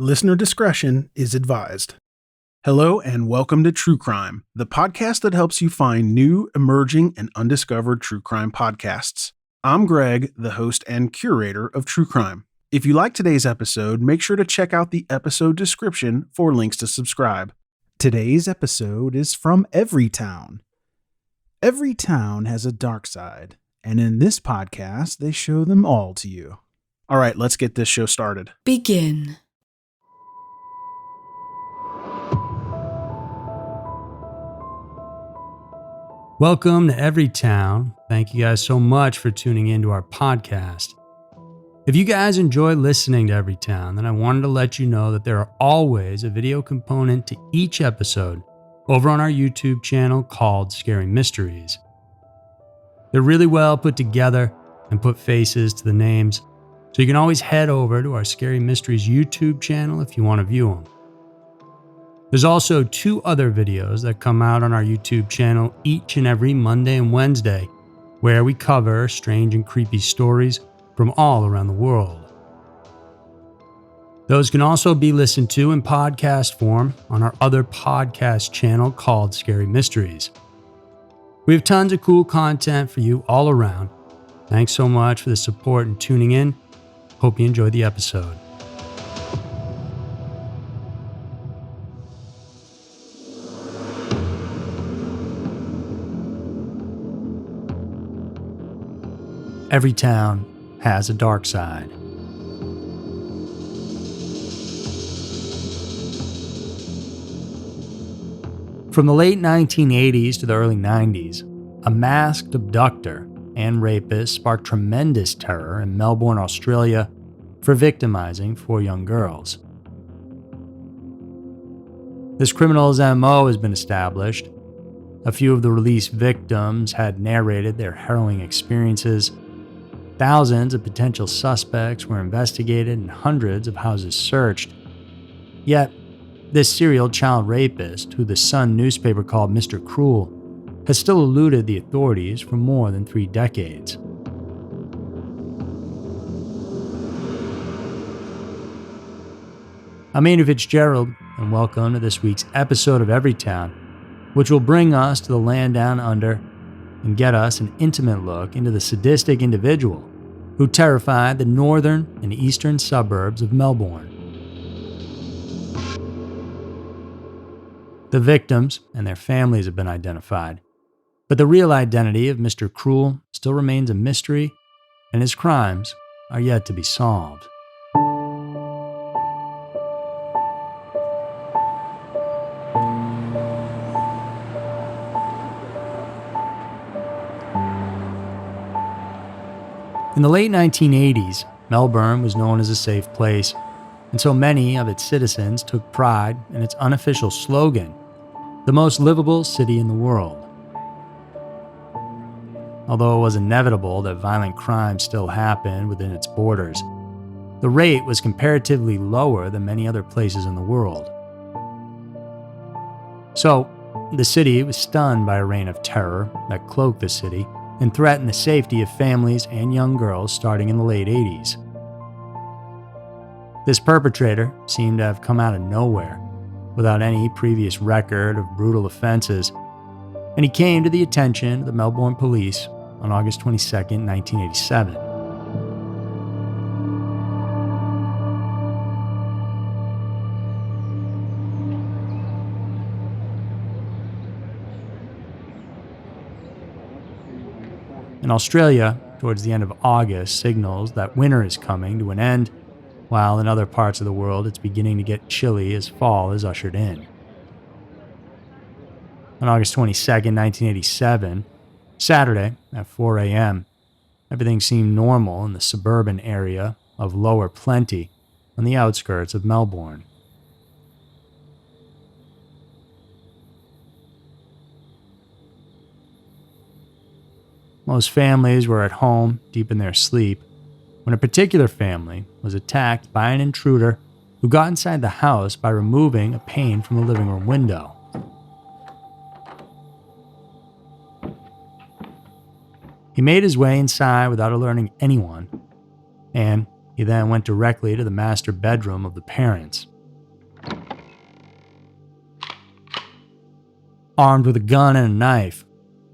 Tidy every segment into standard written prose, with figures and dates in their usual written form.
Listener discretion is advised. Hello and welcome to True Crime, the podcast that helps you find new, emerging, and undiscovered true crime podcasts. I'm Greg, the host and curator of True Crime. If you like today's episode, make sure to check out the episode description for links to subscribe. Today's episode is from Every Town. Every town has a dark side, and in this podcast, they show them all to you. All right, let's get this show started. Begin. Welcome to Every Town. Thank you guys so much for tuning into our podcast. If you guys enjoy listening to Every Town, then I wanted to let you know that there are always a video component to each episode over on our YouTube channel called Scary Mysteries. They're really well put together and put faces to the names, so you can always head over to our Scary Mysteries YouTube channel if you want to view them. There's also 2 other videos that come out on our YouTube channel each and every Monday and Wednesday, where we cover strange and creepy stories from all around the world. Those can also be listened to in podcast form on our other podcast channel called Scary Mysteries. We have tons of cool content for you all around. Thanks so much for the support and tuning in. Hope you enjoyed the episode. Every town has a dark side. From the late 1980s to the early 90s, a masked abductor and rapist sparked tremendous terror in Melbourne, Australia, for victimizing 4 young girls. This criminal's MO has been established. A few of the released victims had narrated their harrowing experiences. Thousands of potential suspects were investigated and hundreds of houses searched. Yet, this serial child rapist, who the Sun newspaper called Mr. Cruel, has still eluded the authorities for more than 3 decades. I'm Andrew Fitzgerald, and welcome to this week's episode of Every Town, which will bring us to the land down under and get us an intimate look into the sadistic individual who terrified the northern and eastern suburbs of Melbourne. The victims and their families have been identified, but the real identity of Mr. Cruel still remains a mystery, and his crimes are yet to be solved. In the late 1980s, Melbourne was known as a safe place, and so many of its citizens took pride in its unofficial slogan, the most livable city in the world. Although it was inevitable that violent crime still happened within its borders, the rate was comparatively lower than many other places in the world. So, the city was stunned by a reign of terror that cloaked the city and threatened the safety of families and young girls starting in the late 80s. This perpetrator seemed to have come out of nowhere, without any previous record of brutal offenses, and he came to the attention of the Melbourne police on August 22, 1987. In Australia, towards the end of August signals that winter is coming to an end, while in other parts of the world it's beginning to get chilly as fall is ushered in. On August 22, 1987, Saturday at 4 a.m., everything seemed normal in the suburban area of Lower Plenty on the outskirts of Melbourne. Most families were at home, deep in their sleep, when a particular family was attacked by an intruder who got inside the house by removing a pane from the living room window. He made his way inside without alerting anyone, and He then went directly to the master bedroom of the parents. Armed with a gun and a knife,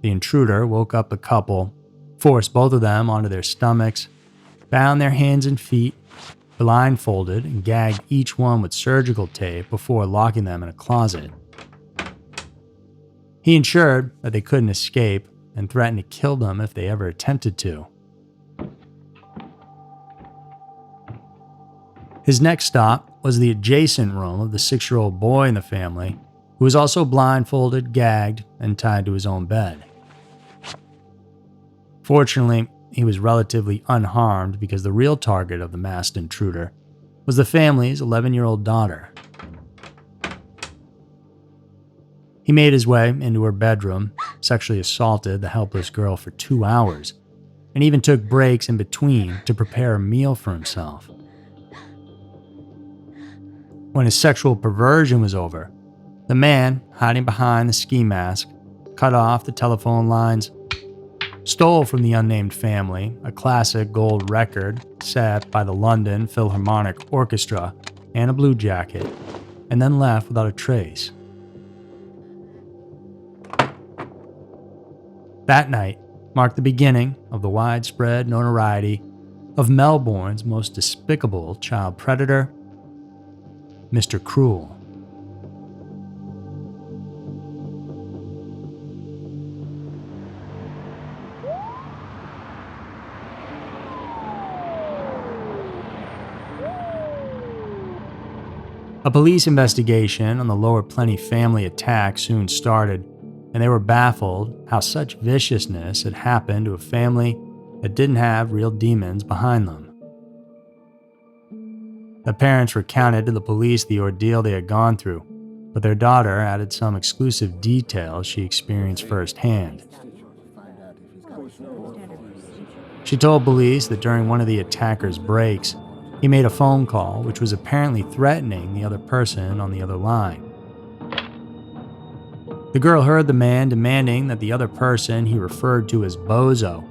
the intruder woke up the couple, forced both of them onto their stomachs, bound their hands and feet, blindfolded, and gagged each one with surgical tape before locking them in a closet. He ensured that they couldn't escape and threatened to kill them if they ever attempted to. His next stop was the adjacent room of the 6-year-old boy in the family, who was also blindfolded, gagged, and tied to his own bed. Fortunately, he was relatively unharmed because the real target of the masked intruder was the family's 11-year-old daughter. He made his way into her bedroom, sexually assaulted the helpless girl for 2 hours, and even took breaks in between to prepare a meal for himself. When his sexual perversion was over, the man, hiding behind the ski mask, cut off the telephone lines, stole from the unnamed family a classic gold record set by the London Philharmonic Orchestra and a blue jacket, and then left without a trace. That night marked the beginning of the widespread notoriety of Melbourne's most despicable child predator, Mr. Cruel. A police investigation on the Lower Plenty family attack soon started, and they were baffled how such viciousness had happened to a family that didn't have real demons behind them. The parents recounted to the police the ordeal they had gone through, but their daughter added some exclusive details she experienced firsthand. She told police that during one of the attacker's breaks, he made a phone call which was apparently threatening the other person on the other line. The girl heard the man demanding that the other person he referred to as Bozo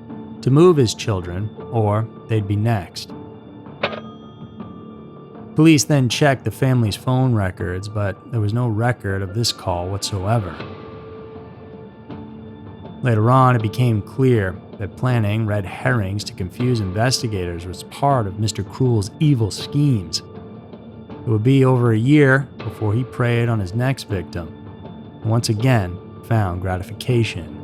to move his children or they'd be next. Police then checked the family's phone records, but there was no record of this call whatsoever. Later on, it became clear that planting red herrings to confuse investigators was part of Mr. Cruel's evil schemes. It would be over a year before he preyed on his next victim, and once again found gratification.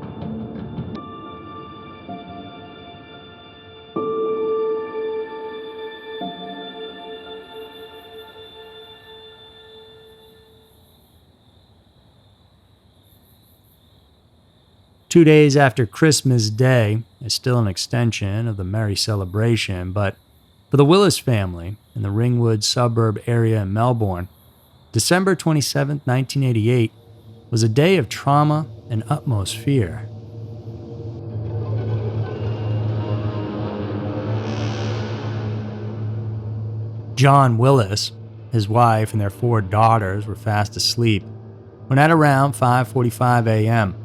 Two days after Christmas Day is still an extension of the merry celebration, but for the Willis family in the Ringwood suburb area in Melbourne, December 27, 1988 was a day of trauma and utmost fear. John Willis, his wife, and their 4 daughters were fast asleep when at around 5:45 a.m.,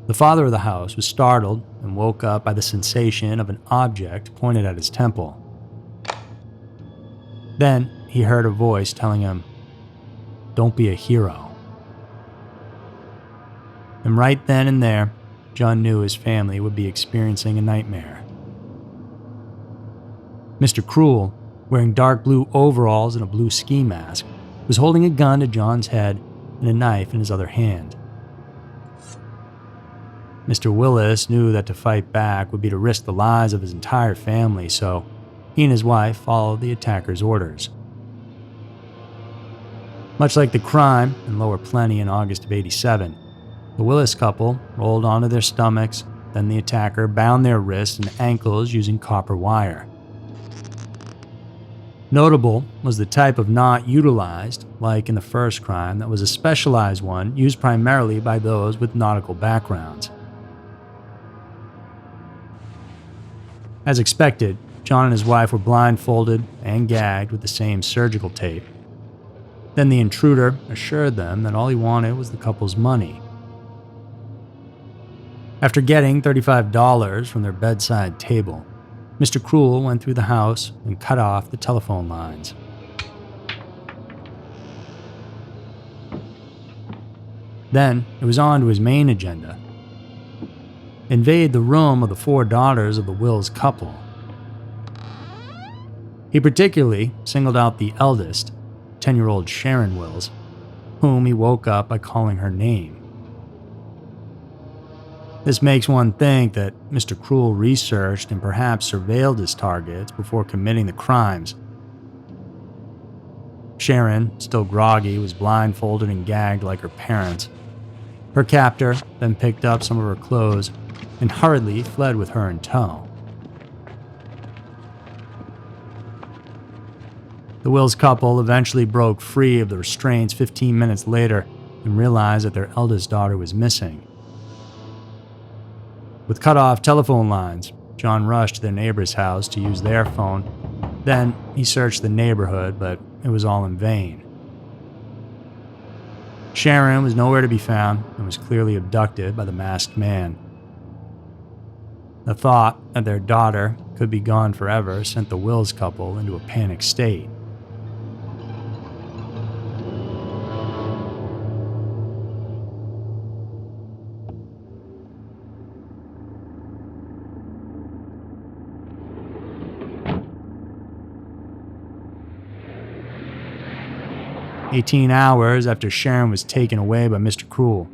the father of the house was startled and woke up by the sensation of an object pointed at his temple. Then he heard a voice telling him, "Don't be a hero." And right then and there, John knew his family would be experiencing a nightmare. Mr. Cruel, wearing dark blue overalls and a blue ski mask, was holding a gun to John's head and a knife in his other hand. Mr. Willis knew that to fight back would be to risk the lives of his entire family, so he and his wife followed the attacker's orders. Much like the crime in Lower Plenty in August of '87, the Willis couple rolled onto their stomachs, then the attacker bound their wrists and ankles using copper wire. Notable was the type of knot utilized, like in the first crime, that was a specialized one used primarily by those with nautical backgrounds. As expected, John and his wife were blindfolded and gagged with the same surgical tape. Then the intruder assured them that all he wanted was the couple's money. After getting $35 from their bedside table, Mr. Cruel went through the house and cut off the telephone lines. Then it was on to his main agenda. Invade the room of the 4 daughters of the Wills couple. He particularly singled out the eldest, 10-year-old Sharon Wills, whom he woke up by calling her name. This makes one think that Mr. Cruel researched and perhaps surveilled his targets before committing the crimes. Sharon, still groggy, was blindfolded and gagged like her parents. Her captor then picked up some of her clothes and hurriedly fled with her in tow. The Wills couple eventually broke free of the restraints 15 minutes later and realized that their eldest daughter was missing. With cut-off telephone lines, John rushed to their neighbor's house to use their phone. Then he searched the neighborhood, but it was all in vain. Sharon was nowhere to be found and was clearly abducted by the masked man. The thought that their daughter could be gone forever sent the Wills couple into a panicked state. "18 hours after Sharon was taken away by Mr. Cruel,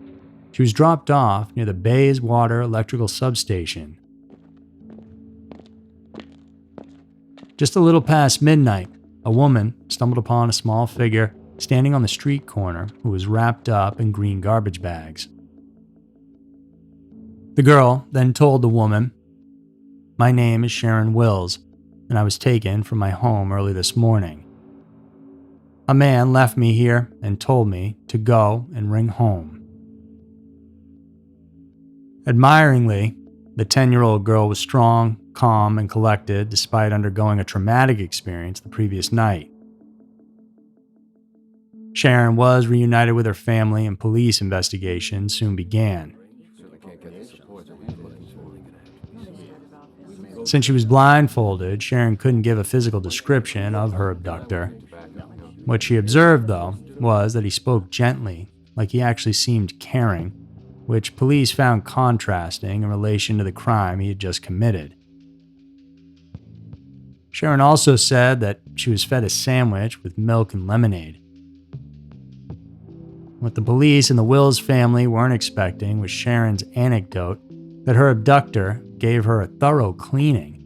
she was dropped off near the Bayswater Electrical Substation. Just a little past midnight, a woman stumbled upon a small figure standing on the street corner who was wrapped up in green garbage bags. The girl then told the woman, 'My name is Sharon Wills, and I was taken from my home early this morning. A man left me here and told me to go and ring home.' Admiringly, the 10-year-old girl was strong, calm, and collected despite undergoing a traumatic experience the previous night. Sharon was reunited with her family and police investigations soon began. Since she was blindfolded, Sharon couldn't give a physical description of her abductor. What she observed, though, was that he spoke gently, like he actually seemed caring, which police found contrasting in relation to the crime he had just committed. Sharon also said that she was fed a sandwich with milk and lemonade. What the police and the Wills family weren't expecting was Sharon's anecdote that her abductor gave her a thorough cleaning,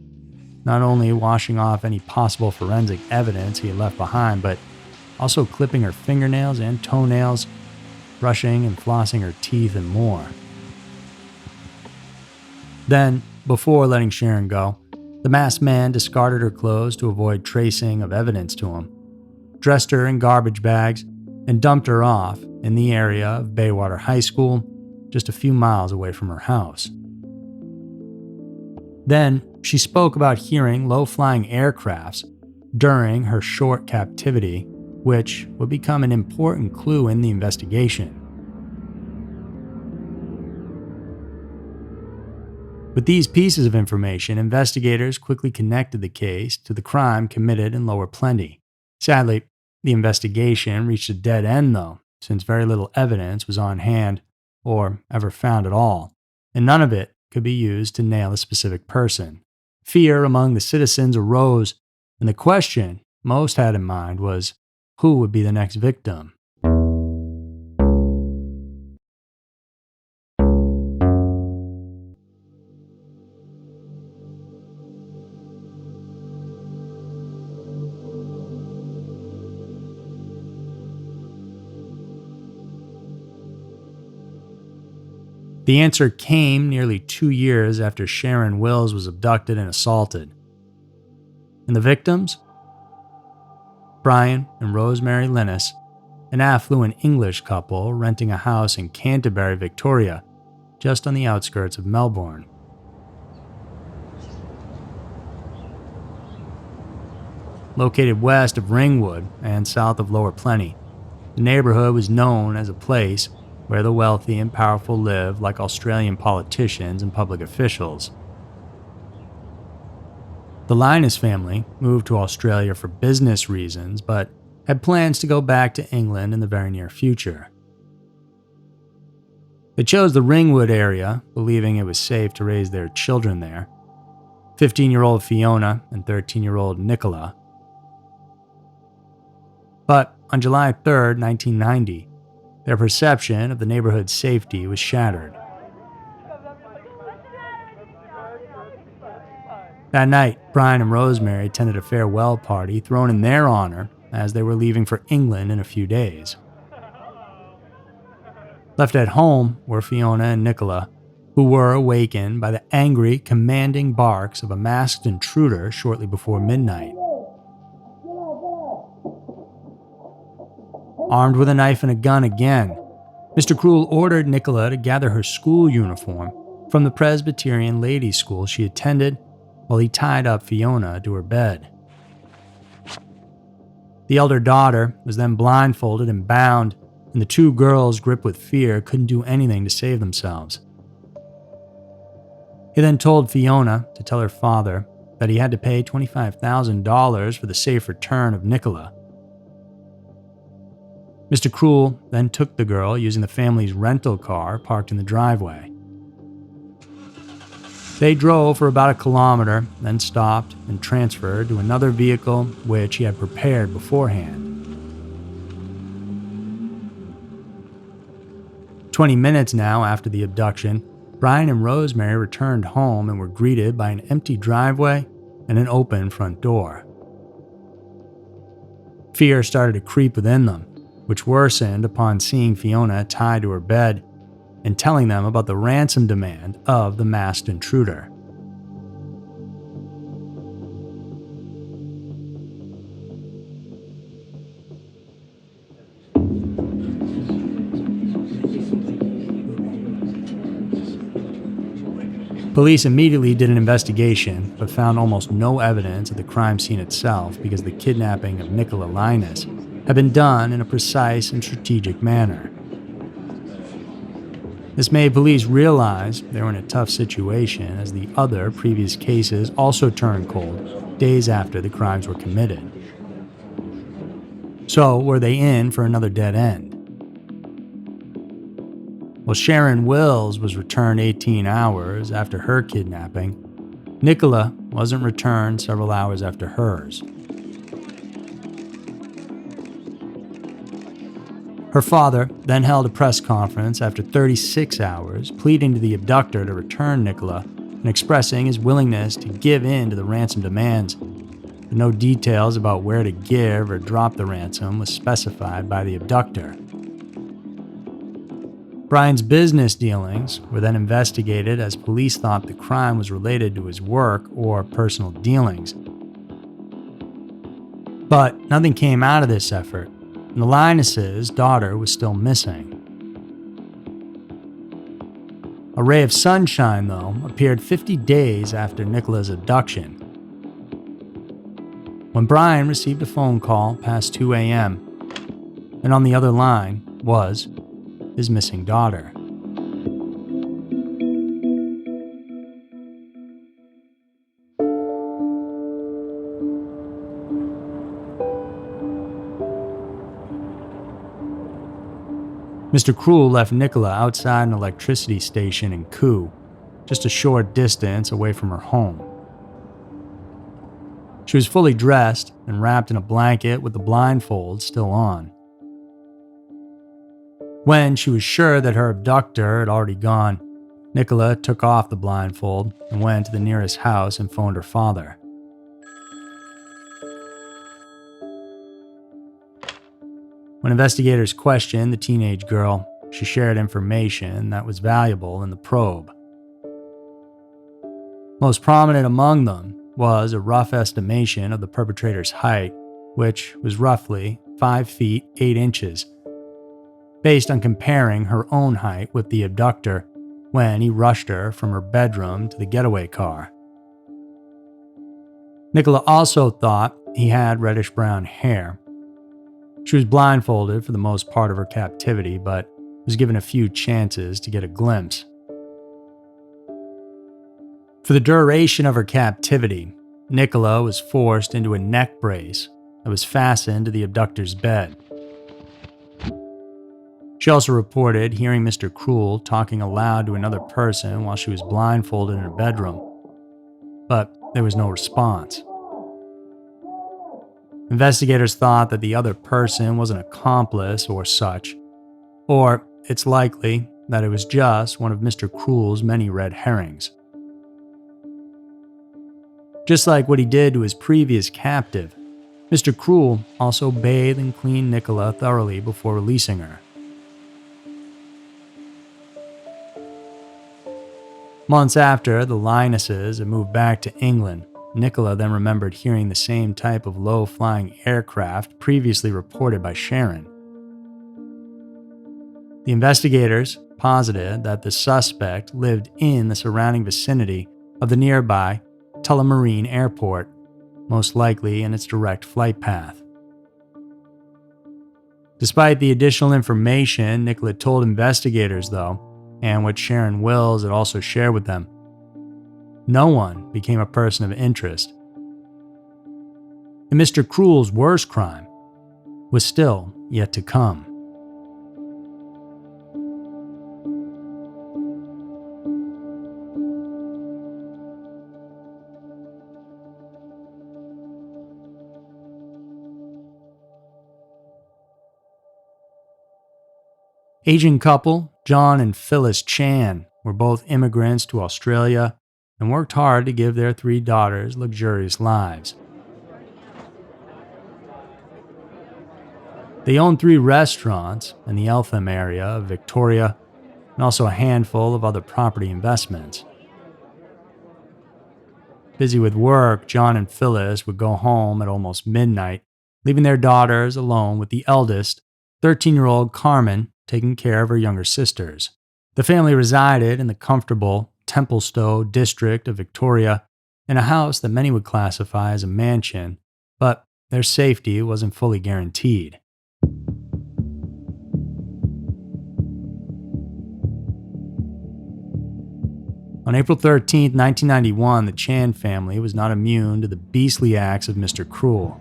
not only washing off any possible forensic evidence he had left behind, but also clipping her fingernails and toenails, brushing and flossing her teeth, and more. Then, before letting Sharon go, the masked man discarded her clothes to avoid tracing of evidence to him, dressed her in garbage bags, and dumped her off in the area of Bayswater High School, just a few miles away from her house. Then, she spoke about hearing low-flying aircrafts during her short captivity, which would become an important clue in the investigation. With these pieces of information, investigators quickly connected the case to the crime committed in Lower Plenty. Sadly, the investigation reached a dead end, though, since very little evidence was on hand, or ever found at all, and none of it could be used to nail a specific person. Fear among the citizens arose, and the question most had in mind was, who would be the next victim? The answer came nearly 2 years after Sharon Wills was abducted and assaulted. And the victims? Brian and Rosemary Linus, an affluent English couple renting a house in Canterbury, Victoria, just on the outskirts of Melbourne. Located west of Ringwood and south of Lower Plenty, the neighborhood was known as a place where the wealthy and powerful live like Australian politicians and public officials. The Linus family moved to Australia for business reasons, but had plans to go back to England in the very near future. They chose the Ringwood area, believing it was safe to raise their children there, 15-year-old Fiona and 13-year-old Nicola. But on July 3, 1990, their perception of the neighborhood's safety was shattered. That night, Brian and Rosemary attended a farewell party thrown in their honor as they were leaving for England in a few days. Left at home were Fiona and Nicola, who were awakened by the angry, commanding barks of a masked intruder shortly before midnight. Armed with a knife and a gun again, Mr. Cruel ordered Nicola to gather her school uniform from the Presbyterian ladies' school she attended while he tied up Fiona to her bed. The elder daughter was then blindfolded and bound, and the two girls, gripped with fear, couldn't do anything to save themselves. He then told Fiona to tell her father that he had to pay $25,000 for the safe return of Nicola. Mr. Cruel then took the girl using the family's rental car parked in the driveway. They drove for about a kilometer, then stopped and transferred to another vehicle which he had prepared beforehand. 20 minutes now after the abduction, Brian and Rosemary returned home and were greeted by an empty driveway and an open front door. Fear started to creep within them, which worsened upon seeing Fiona tied to her bed and telling them about the ransom demand of the masked intruder. Police immediately did an investigation, but found almost no evidence at the crime scene itself because the kidnapping of Nicola Linus had been done in a precise and strategic manner. This made police realize they were in a tough situation as the other previous cases also turned cold days after the crimes were committed. So were they in for another dead end? While Sharon Wills was returned 18 hours after her kidnapping, Nicola wasn't returned several hours after hers. Her father then held a press conference after 36 hours, pleading to the abductor to return Nicola and expressing his willingness to give in to the ransom demands. But no details about where to give or drop the ransom was specified by the abductor. Brian's business dealings were then investigated as police thought the crime was related to his work or personal dealings. But nothing came out of this effort, and the Linus' daughter was still missing. A ray of sunshine, though, appeared 50 days after Nicola's abduction. When Brian received a phone call past 2 a.m., and on the other line was his missing daughter. Mr. Cruel left Nicola outside an electricity station in Kew, just a short distance away from her home. She was fully dressed and wrapped in a blanket with the blindfold still on. When she was sure that her abductor had already gone, Nicola took off the blindfold and went to the nearest house and phoned her father. When investigators questioned the teenage girl, she shared information that was valuable in the probe. Most prominent among them was a rough estimation of the perpetrator's height, which was roughly 5 feet 8 inches, based on comparing her own height with the abductor when he rushed her from her bedroom to the getaway car. Nicola also thought he had reddish-brown hair. She was blindfolded for the most part of her captivity, but was given a few chances to get a glimpse. For the duration of her captivity, Nicola was forced into a neck brace that was fastened to the abductor's bed. She also reported hearing Mr. Cruel talking aloud to another person while she was blindfolded in her bedroom, but there was no response. Investigators thought that the other person was an accomplice or such, or it's likely that it was just one of Mr. Cruel's many red herrings. Just like what he did to his previous captive, Mr. Cruel also bathed and cleaned Nicola thoroughly before releasing her. Months after the Lionesses had moved back to England, Nicola then remembered hearing the same type of low-flying aircraft previously reported by Sharon. The investigators posited that the suspect lived in the surrounding vicinity of the nearby Tullamarine Airport, most likely in its direct flight path. Despite the additional information Nicola told investigators, though, and what Sharon Wills had also shared with them, no one became a person of interest. And Mr. Cruel's worst crime was still yet to come. Asian couple John and Phyllis Chan were both immigrants to Australia and worked hard to give their 3 daughters luxurious lives. They owned 3 restaurants in the Eltham area of Victoria and also a handful of other property investments. Busy with work, John and Phyllis would go home at almost midnight, leaving their daughters alone with the eldest, 13-year-old Carmen, taking care of her younger sisters. The family resided in the comfortable Templestowe district of Victoria in a house that many would classify as a mansion, but their safety wasn't fully guaranteed. On April 13, 1991, the Chan family was not immune to the beastly acts of Mr. Cruel.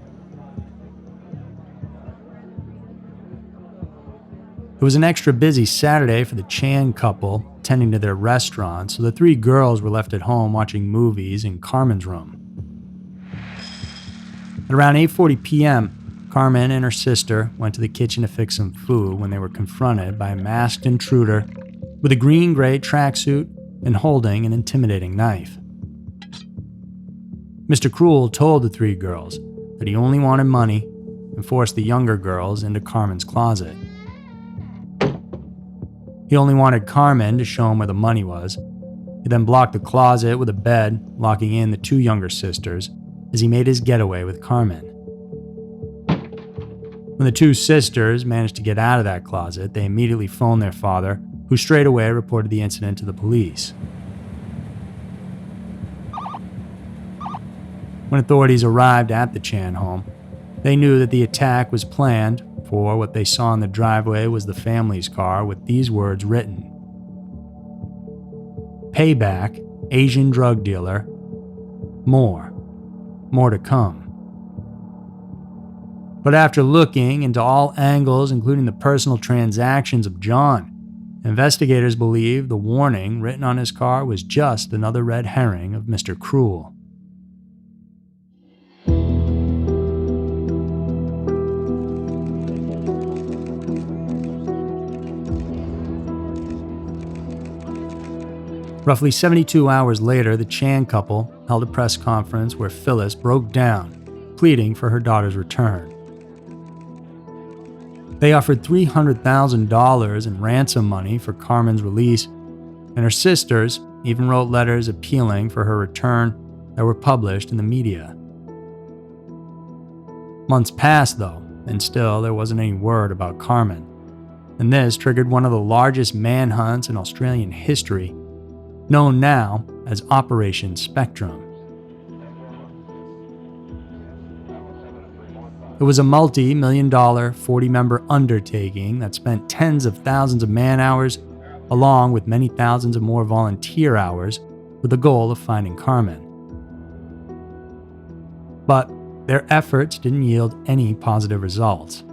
It was an extra busy Saturday for the Chan couple, tending to their restaurant, so the 3 girls were left at home watching movies in Carmen's room. At around 8:40 p.m., Carmen and her sister went to the kitchen to fix some food when they were confronted by a masked intruder with a green-gray tracksuit and holding an intimidating knife. Mr. Cruel told the 3 girls that he only wanted money and forced the younger girls into Carmen's closet. He only wanted Carmen to show him where the money was. He then blocked the closet with a bed, locking in the 2 younger sisters as he made his getaway with Carmen. When the 2 sisters managed to get out of that closet, they immediately phoned their father, who straight away reported the incident to the police. When authorities arrived at the Chan home, they knew that the attack was planned, for what they saw in the driveway was the family's car with these words written: "Payback, Asian drug dealer. More to come." But after looking into all angles, including the personal transactions of John, investigators believe the warning written on his car was just another red herring of Mr. Cruel. Roughly 72 hours later, the Chan couple held a press conference where Phyllis broke down, pleading for her daughter's return. They offered $300,000 in ransom money for Carmen's release, and her sisters even wrote letters appealing for her return that were published in the media. Months passed, though, and still there wasn't any word about Carmen, and this triggered one of the largest manhunts in Australian history, known now as Operation Spectrum. It was a multi-million-dollar, 40-member undertaking that spent tens of thousands of man-hours, along with many thousands of more volunteer hours, with the goal of finding Carmen. but their efforts didn't yield any positive results.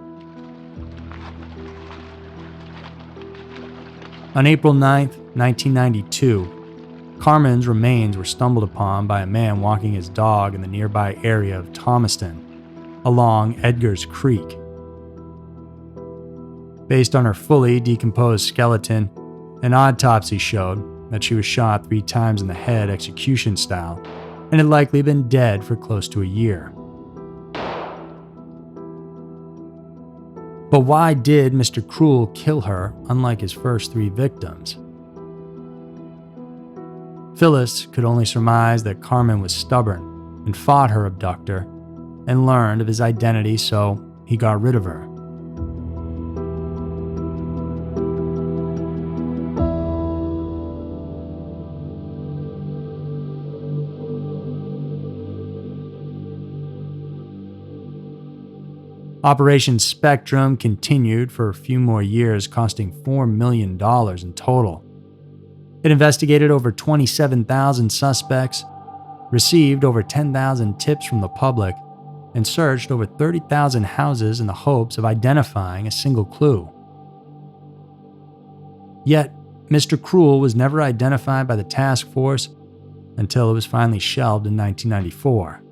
On April 9, 1992, Carmen's remains were stumbled upon by a man walking his dog in the nearby area of Thomaston, along Edgar's Creek. Based on her fully decomposed skeleton, an autopsy showed that she was shot 3 times in the head execution style and had likely been dead for close to a year. But why did Mr. Cruel kill her unlike his first 3 victims? Phyllis could only surmise that Carmen was stubborn and fought her abductor and learned of his identity, so he got rid of her. Operation Spectrum continued for a few more years, costing $4 million in total. It investigated over 27,000 suspects, received over 10,000 tips from the public, and searched over 30,000 houses in the hopes of identifying a single clue. Yet, Mr. Cruel was never identified by the task force until it was finally shelved in 1994.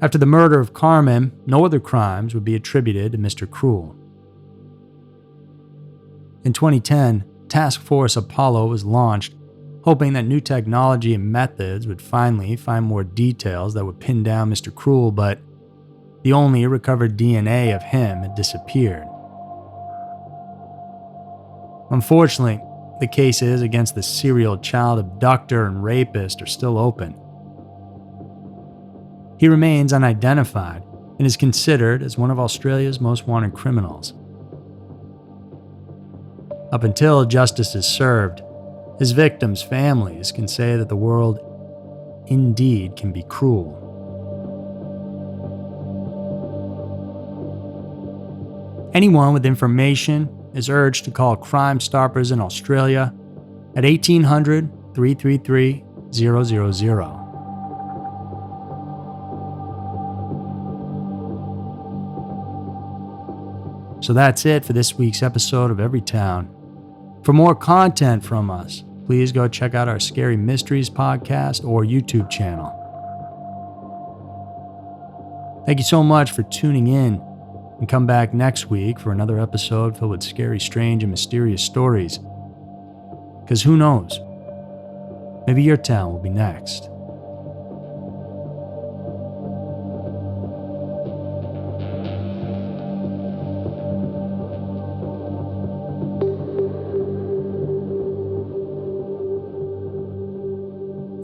After the murder of Carmen, no other crimes would be attributed to Mr. Cruel. In 2010, Task Force Apollo was launched, hoping that new technology and methods would finally find more details that would pin down Mr. Cruel, but the only recovered DNA of him had disappeared. Unfortunately, the cases against the serial child abductor and rapist are still open. He remains unidentified and is considered as one of Australia's most wanted criminals. Up until justice is served, his victims' families can say that the world indeed can be cruel. Anyone with information is urged to call Crime Stoppers in Australia at 1800 333 000. So that's it for this week's episode of Everytown. For more content from us, please go check out our Scary Mysteries podcast or YouTube channel. Thank you so much for tuning in, and come back next week for another episode filled with scary, strange, and mysterious stories. Because who knows? Maybe your town will be next.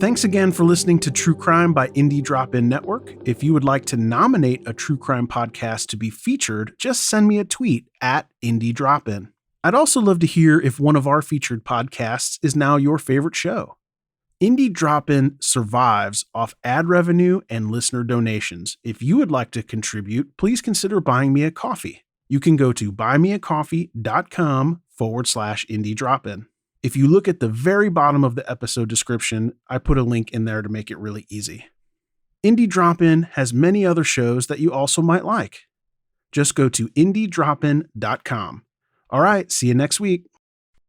Thanks again for listening to True Crime by Indie Drop-In Network. If you would like to nominate a true crime podcast to be featured, just send me a tweet at Indie Drop-In. I'd also love to hear if one of our featured podcasts is now your favorite show. Indie Drop-In survives off ad revenue and listener donations. If you would like to contribute, please consider buying me a coffee. You can go to buymeacoffee.com/Indie Drop-In. If you look at the very bottom of the episode description, I put a link in there to make it really easy. Indie Drop-In has many other shows that you also might like. Just go to indiedropin.com. All right, see you next week.